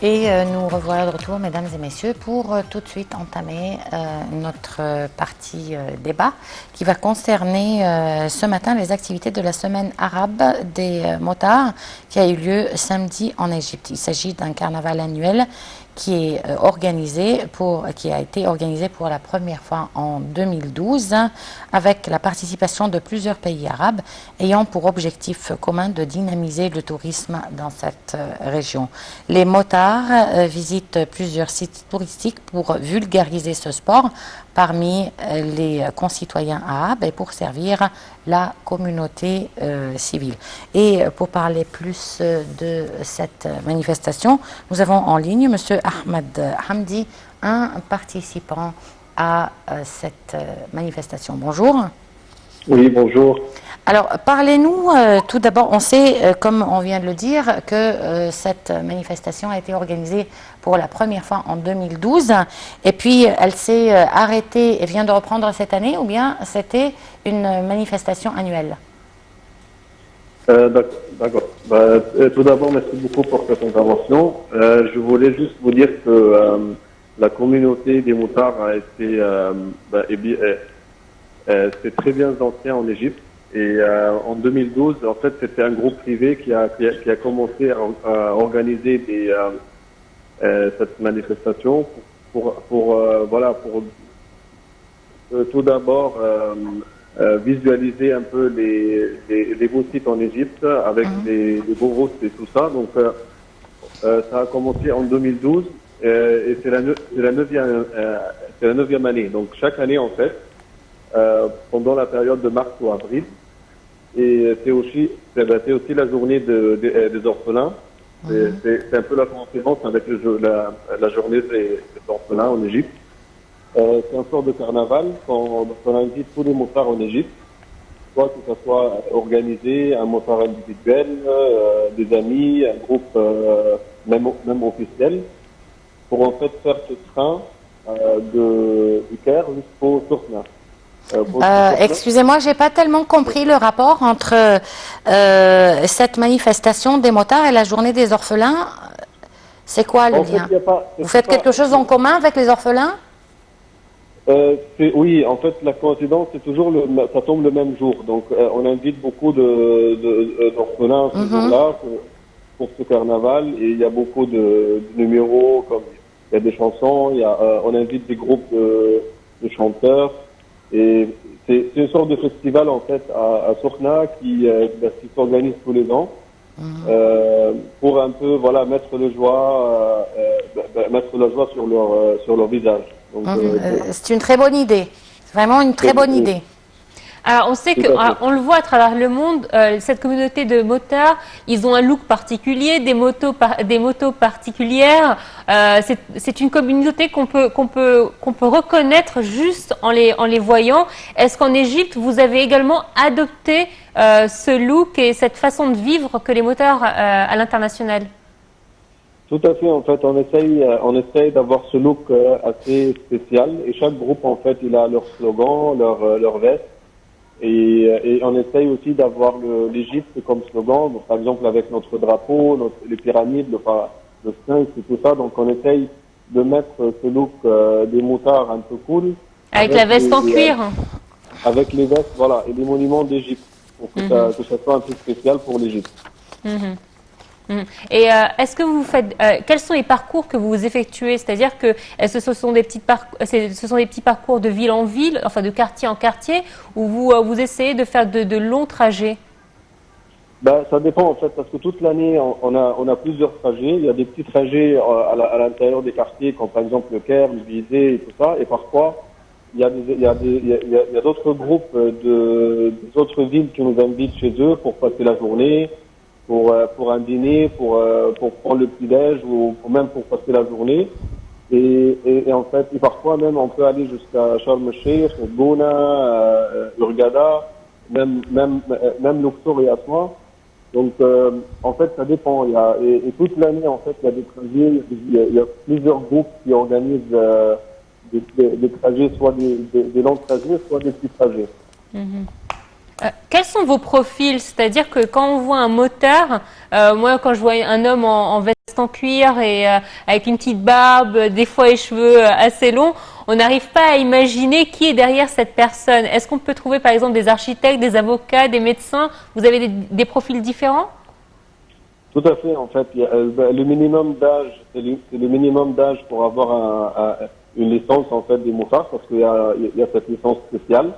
Et nous revoilà de retour, mesdames et messieurs, pour tout de suite entamer notre partie débat qui va concerner ce matin les activités de la semaine arabe des motards qui a eu lieu samedi en Égypte. Il s'agit d'un carnaval annuel qui a été organisé pour la première fois en 2012 avec la participation de plusieurs pays arabes ayant pour objectif commun de dynamiser le tourisme dans cette région. Les motards visitent plusieurs sites touristiques pour vulgariser ce sport parmi les concitoyens arabes et pour servir la communauté civile. Et pour parler plus de cette manifestation, nous avons en ligne M. Ahmed Hamdi, un participant à cette manifestation. Bonjour. Oui, bonjour. Alors, parlez-nous tout d'abord, on sait, comme on vient de le dire, que cette manifestation a été organisée pour la première fois en 2012, et puis elle s'est arrêtée et vient de reprendre cette année, ou bien c'était une manifestation annuelle? D'accord. Tout d'abord, merci beaucoup pour cette intervention. Je voulais juste vous dire que la communauté des motards a été c'est très bien ancrée en Égypte. Et en 2012, en fait, c'était un groupe privé qui a commencé à organiser cette manifestation pour tout d'abord visualiser un peu les beaux sites en Égypte avec les beaux routes et tout ça. Donc, ça a commencé en 2012 et c'est la neuvième année. Donc, chaque année, en fait, pendant la période de mars ou avril. Et c'est aussi la journée des orphelins. C'est un peu la coïncidence avec la journée des orphelins en Égypte. C'est un sort de carnaval qu'on invite tous les motards en Égypte, soit que ce soit organisé, un motard individuel, des amis, un groupe même officiel, pour en fait faire ce train du Caire jusqu'au Sourna. Excusez-moi, j'ai pas tellement compris le rapport entre cette manifestation des motards et la journée des orphelins. C'est quoi le lien? Vous faites quelque chose en commun avec les orphelins? Oui, en fait, la coïncidence, c'est toujours ça tombe le même jour. Donc, on invite beaucoup d'orphelins ce jour-là pour ce carnaval. Et il y a beaucoup de numéros, comme il y a des chansons, on invite des groupes de chanteurs. Et c'est une sorte de festival, en fait, à Sourna qui s'organise tous les ans pour un peu, voilà, mettre la joie sur leur visage. C'est une très bonne idée. C'est vraiment une très bonne idée. Alors, on sait on le voit à travers le monde, cette communauté de motards, ils ont un look particulier, des motos particulières. C'est une communauté qu'on peut reconnaître juste en les voyant. Est-ce qu'en Égypte, vous avez également adopté ce look et cette façon de vivre que les motards à l'international? Tout à fait. En fait, on essaye d'avoir ce look assez spécial. Et chaque groupe, en fait, il a leur slogan, leur veste. Et on essaye aussi d'avoir l'Égypte comme slogan, donc, par exemple avec notre drapeau, les pyramides, le sphinx et tout ça. Donc on essaye de mettre ce look des motards un peu cool. Avec la veste en cuir. Avec les vestes, voilà, et les monuments d'Égypte, pour que ça soit un peu spécial pour l'Égypte. Et est-ce que vous faites quels sont les parcours que vous effectuez? C'est-à-dire que ce sont des petits parcours de ville en ville, enfin de quartier en quartier, ou vous essayez de faire de longs trajets? Ça dépend en fait, parce que toute l'année on a plusieurs trajets. Il y a des petits trajets à l'intérieur des quartiers, comme par exemple le Caire, le Vizé et tout ça. Et parfois il y a d'autres groupes d'autres villes qui nous invitent chez eux pour passer la journée. Pour un dîner, pour prendre le petit-déj ou même pour passer la journée. Et en fait, parfois même, on peut aller jusqu'à Sharm el-Sheikh, Gouna, Hurghada, même Luxor et Aswan. Donc, en fait, ça dépend. Et toute l'année, en fait, il y a des trajets, il y a plusieurs groupes qui organisent des trajets, soit des longs trajets, soit des petits trajets. Quels sont vos profils? C'est-à-dire que quand on voit un motard, moi quand je vois un homme en veste en cuir et avec une petite barbe, des fois les cheveux assez longs, on n'arrive pas à imaginer qui est derrière cette personne. Est-ce qu'on peut trouver par exemple des architectes, des avocats, des médecins? Vous avez des profils différents? Tout à fait. En fait, le minimum d'âge, c'est le minimum d'âge pour avoir une licence en fait des motards, parce qu'il y a cette licence spéciale.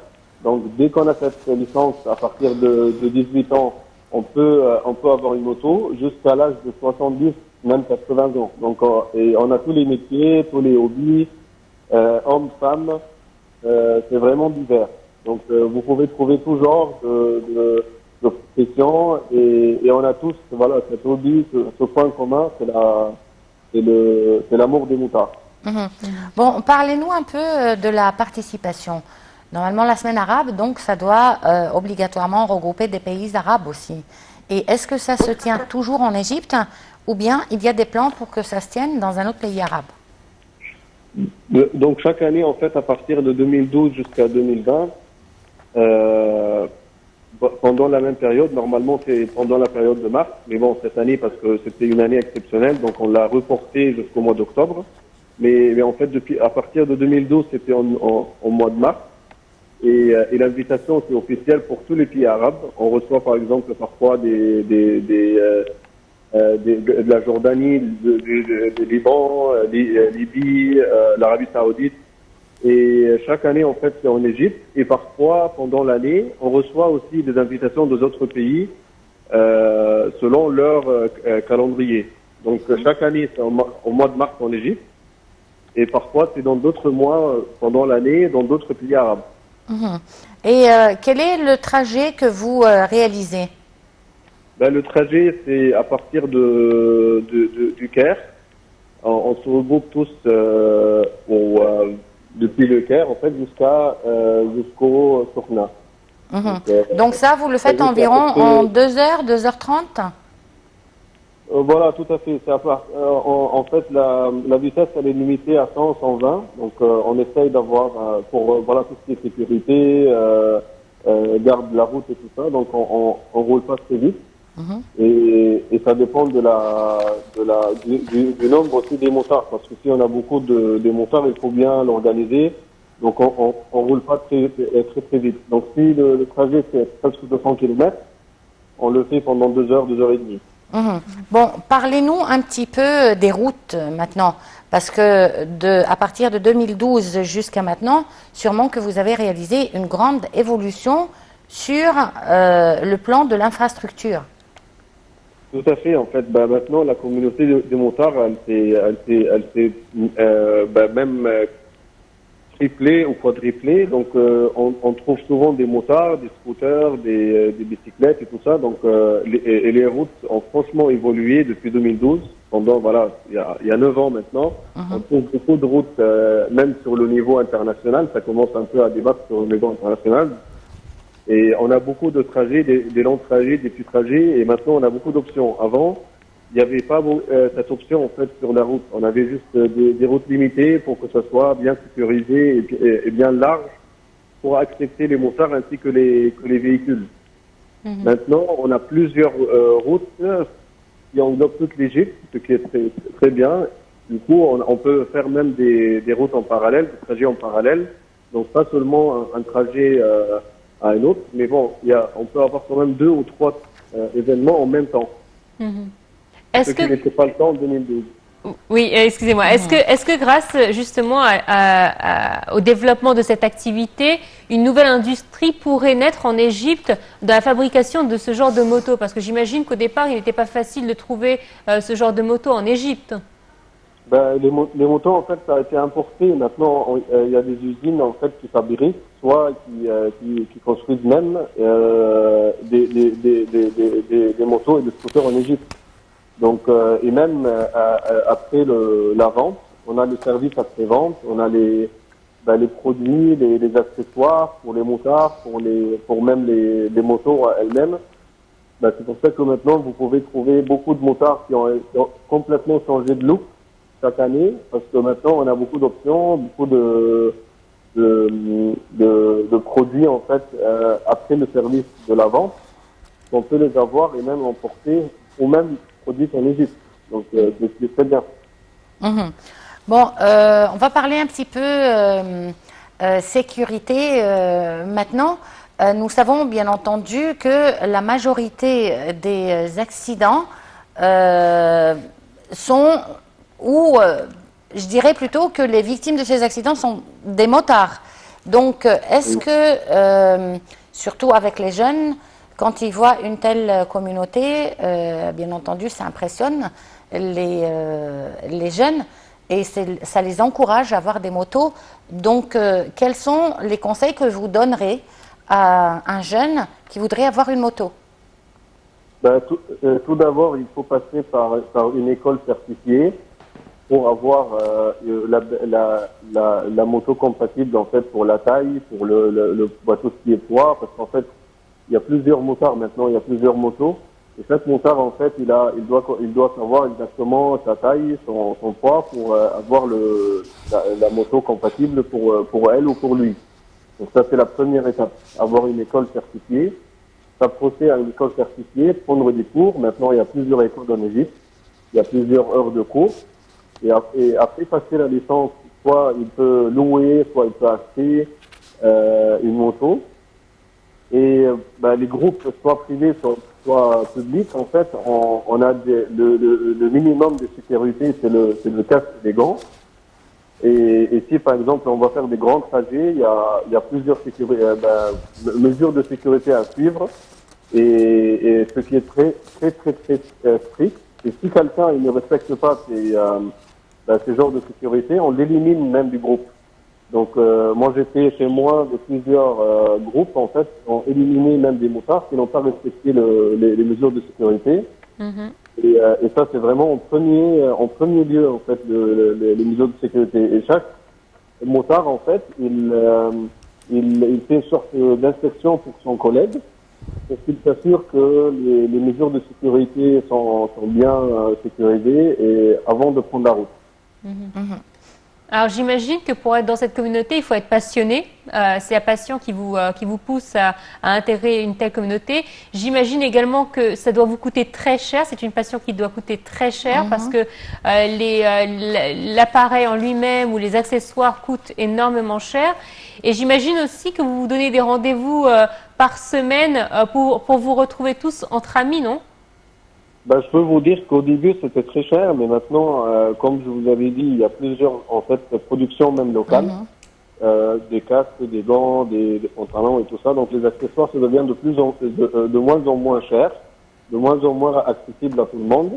Donc, dès qu'on a cette licence, à partir de 18 ans, on peut avoir une moto jusqu'à l'âge de 70, même 80 ans. Donc, et on a tous les métiers, tous les hobbies, hommes, femmes, c'est vraiment divers. Donc, vous pouvez trouver tout genre de profession et on a tous, voilà, cet hobby, ce point commun, c'est l'amour des motards. Bon, parlez-nous un peu de la participation. Normalement, la semaine arabe, donc, ça doit obligatoirement regrouper des pays arabes aussi. Et est-ce que ça se tient toujours en Égypte ou bien il y a des plans pour que ça se tienne dans un autre pays arabe? Donc, chaque année, en fait, à partir de 2012 jusqu'à 2020, pendant la même période, normalement c'est pendant la période de mars, mais bon, cette année, parce que c'était une année exceptionnelle, donc on l'a reporté jusqu'au mois d'octobre. Mais en fait, à partir de 2012, c'était au mois de mars. Et l'invitation, c'est officielle pour tous les pays arabes. On reçoit par exemple parfois de la Jordanie, du Liban, Libye, l'Arabie Saoudite. Et chaque année, en fait, c'est en Égypte. Et parfois, pendant l'année, on reçoit aussi des invitations d'autres pays selon leur calendrier. Donc, chaque année, c'est au mois de mars en Égypte. Et parfois, c'est dans d'autres mois pendant l'année, dans d'autres pays arabes. Et quel est le trajet que vous réalisez? Ben, le trajet, c'est à partir du Caire. On se regroupe tous depuis le Caire, en fait, jusqu'au Sokhna. Donc ça, vous le faites environ en 2 heures, 2h30? Voilà, tout à fait. En fait, la vitesse, elle est limitée à 100, 120. Donc, on essaye d'avoir, pour voilà, tout ce qui est sécurité, garde de la route et tout ça. Donc, on roule pas très vite. Et ça dépend du nombre aussi des motards. Parce que si on a beaucoup de motards, il faut bien l'organiser. Donc, on roule pas très vite. Donc, si le trajet fait presque 200 km, on le fait pendant 2 heures, 2 heures et demie. Bon, parlez-nous un petit peu des routes maintenant, parce que à partir de 2012 jusqu'à maintenant, sûrement que vous avez réalisé une grande évolution sur le plan de l'infrastructure. Tout à fait. En fait, maintenant, la communauté des motards, elle s'est même triplée ou quadruplée. Donc, on trouve souvent des motards, des scooters, des bicyclettes et tout ça. Donc, les routes ont franchement évolué depuis 2012. Pendant, voilà, il y a 9 ans maintenant. On trouve beaucoup de routes, même sur le niveau international. Ça commence un peu à débattre sur le niveau international. Et on a beaucoup de trajets, des longs trajets, des petits trajets. Et maintenant, on a beaucoup d'options. Avant, il n'y avait pas cette option en fait sur la route. On avait juste des routes limitées pour que ça soit bien sécurisé et bien large pour accepter les motards ainsi que les véhicules. Maintenant, on a plusieurs routes qui englobent toute l'Égypte, ce qui est très, très bien. Du coup, on peut faire même des routes en parallèle, des trajets en parallèle. Donc, pas seulement un trajet à un autre, mais bon, on peut avoir quand même 2 ou 3 événements en même temps. Ce qui n'était pas le cas en 2012. Oui, excusez-moi. Est-ce que grâce justement au développement de cette activité, une nouvelle industrie pourrait naître en Égypte dans la fabrication de ce genre de moto? Parce que j'imagine qu'au départ, il n'était pas facile de trouver ce genre de moto en Égypte. Les motos, en fait, ça a été importé. Maintenant, il y a des usines en fait qui fabriquent, soit qui construisent même des motos et des scooters en Égypte. Donc, et même après la vente, on a le service après-vente, on a les produits, les accessoires pour les motards, pour même les motos elles-mêmes. C'est pour ça que maintenant, vous pouvez trouver beaucoup de motards qui ont complètement changé de look chaque année, parce que maintenant, on a beaucoup d'options, beaucoup de produits, en fait, après le service de la vente, qu'on peut les avoir et même emporter, ou même produits en Égypte. Donc, c'est très bien. Mhm. Bon, on va parler un petit peu sécurité maintenant. Nous savons bien entendu que la majorité des accidents sont, ou je dirais plutôt que les victimes de ces accidents sont des motards. Donc, est-ce Oui. que, surtout avec les jeunes, quand ils voient une telle communauté, bien entendu, ça impressionne les jeunes et ça les encourage à avoir des motos. Donc, quels sont les conseils que vous donnerez à un jeune qui voudrait avoir une moto? Ben, tout d'abord, il faut passer par une école certifiée pour avoir la moto compatible en fait pour la taille, pour tout ce qui est poids, parce qu'en fait, il y a plusieurs motards maintenant, il y a plusieurs motos. Et chaque motard, en fait, il doit savoir exactement sa taille, son poids pour avoir la moto compatible pour elle ou pour lui. Donc ça, c'est la première étape. Avoir une école certifiée, s'approcher à une école certifiée, prendre des cours. Maintenant, il y a plusieurs écoles en Égypte. Il y a plusieurs heures de cours. Et après passer la licence, soit il peut louer, soit il peut acheter une moto. Et les groupes, soit privés, soit publics, en fait, on a le minimum de sécurité, c'est le casque et les gants. Et si, par exemple, on va faire des grands trajets, il y a plusieurs mesures de sécurité à suivre. Et ce qui est très, très, très, très strict, et si quelqu'un il ne respecte pas ces genres de sécurité, on l'élimine même du groupe. Donc, moi, j'étais chez moi de plusieurs groupes, en fait, qui ont éliminé même des motards qui n'ont pas respecté les mesures de sécurité. Mhm. Et ça, c'est vraiment en premier lieu, en fait, les mesures de sécurité. Et chaque motard, en fait, il fait une sorte d'inspection pour son collègue, pour qu'il s'assure que les mesures de sécurité sont bien sécurisées et avant de prendre la route. Alors j'imagine que pour être dans cette communauté, il faut être passionné. C'est la passion qui vous pousse à intégrer une telle communauté. J'imagine également que ça doit vous coûter très cher. C'est une passion qui doit coûter très cher parce que l'appareil en lui-même ou les accessoires coûtent énormément cher. Et j'imagine aussi que vous vous donnez des rendez-vous par semaine pour vous retrouver tous entre amis, non? Je peux vous dire qu'au début, c'était très cher, mais maintenant, comme je vous avais dit, il y a plusieurs, en fait, productions même locales, des casques, des gants, des pantalons et tout ça. Donc, les accessoires, ça devient de moins en moins cher, de moins en moins accessible à tout le monde.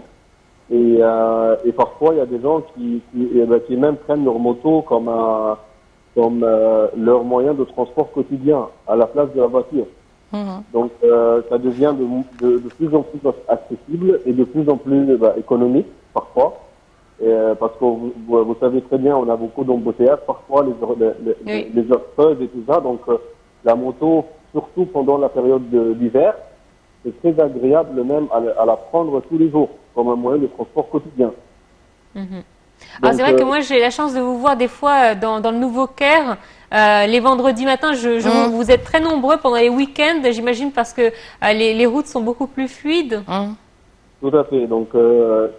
Et parfois, il y a des gens qui même prennent leur moto comme leur moyen de transport quotidien, à la place de la voiture. Donc, ça devient de plus en plus accessible et de plus en plus économique, parfois. Parce que vous savez très bien, on a beaucoup d'embouteillages, parfois les heures creuses et tout ça. Donc, la moto, surtout pendant la période d'hiver, c'est très agréable même à la prendre tous les jours, comme un moyen de transport quotidien. Alors c'est vrai que moi j'ai la chance de vous voir des fois dans le Nouveau Caire. Les vendredis matins, vous êtes très nombreux pendant les week-ends, j'imagine, parce que les routes sont beaucoup plus fluides. Tout à fait. Donc,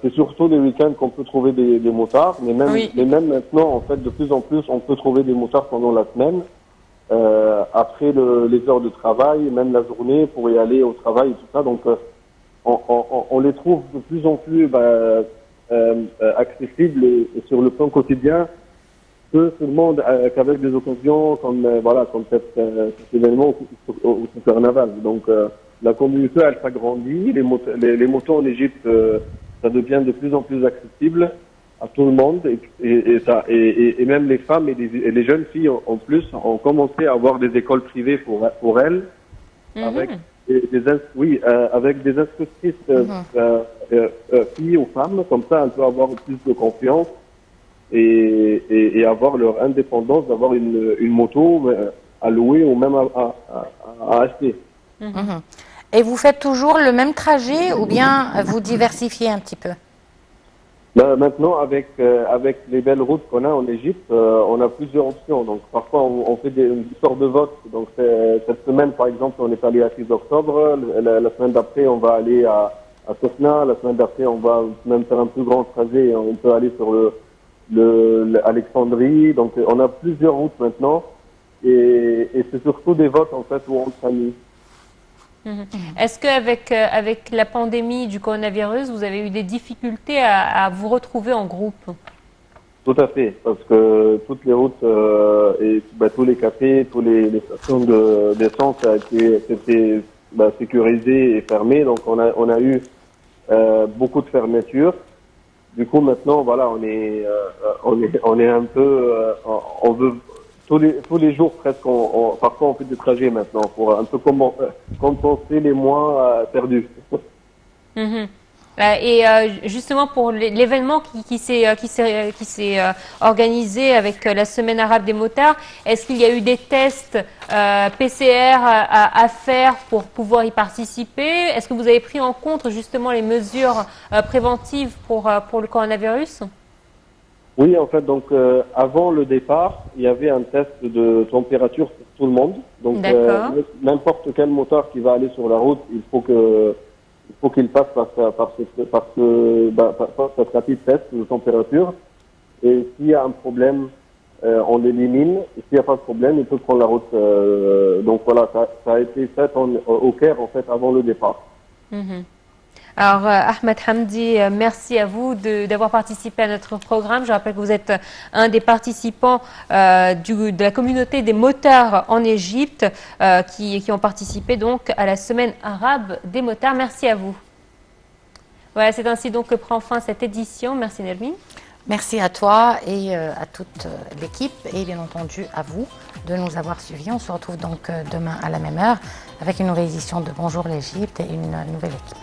c'est surtout les week-ends qu'on peut trouver des motards, mais même maintenant, en fait, de plus en plus, on peut trouver des motards pendant la semaine, après les heures de travail, même la journée, pour y aller au travail et tout ça. Donc, on les trouve de plus en plus accessibles et sur le plan quotidien que tout le monde qu'avec des occasions comme cet événement au carnaval. Donc la communauté elle s'agrandit, les motos en Égypte ça devient de plus en plus accessible à tout le monde et même les femmes et les jeunes filles en plus ont commencé à avoir des écoles privées pour elles avec avec des instructrices filles ou femmes, comme ça elles peuvent avoir plus de confiance et avoir leur indépendance, d'avoir une moto à louer ou même à acheter. Et vous faites toujours le même trajet ou bien vous diversifiez un petit peu? Maintenant, avec les belles routes qu'on a en Égypte, on a plusieurs options. Donc, parfois, on fait une sorte de vote. Donc, cette semaine, par exemple, on est allé à 6 octobre. La semaine d'après, on va aller à à Sofna. La semaine d'après, on va même faire un plus grand trajet. On peut aller sur Alexandrie. Donc, on a plusieurs routes maintenant. Et c'est surtout des votes, en fait, où on s'amuse. Est-ce qu'avec avec la pandémie du coronavirus, vous avez eu des difficultés à vous retrouver en groupe? Tout à fait, parce que toutes les routes et tous les cafés, les stations d'essence c'était sécurisé et fermé. Donc on a eu beaucoup de fermetures. Du coup maintenant voilà on est un peu on veut tous les jours presque parfois on fait des trajets maintenant pour un peu compenser les mois perdus. Justement pour l'événement qui s'est organisé avec la Semaine arabe des motards, est-ce qu'il y a eu des tests PCR à faire pour pouvoir y participer? Est-ce que vous avez pris en compte justement les mesures préventives pour le coronavirus? Oui, en fait, donc avant le départ, il y avait un test de température pour tout le monde. Donc n'importe quel motard qui va aller sur la route, il faut qu'il passe par cette rapide test de température. Et s'il y a un problème, on l'élimine. Et s'il n'y a pas de problème, il peut prendre la route. Donc voilà, ça a été fait au Caire en fait avant le départ. Alors, Ahmed Hamdi, merci à vous d'avoir participé à notre programme. Je rappelle que vous êtes un des participants de la communauté des motards en Égypte qui ont participé donc à la Semaine arabe des motards. Merci à vous. Voilà, c'est ainsi donc que prend fin cette édition. Merci Nermine. Merci à toi et à toute l'équipe et bien entendu à vous de nous avoir suivis. On se retrouve donc demain à la même heure avec une nouvelle édition de Bonjour l'Égypte et une nouvelle équipe.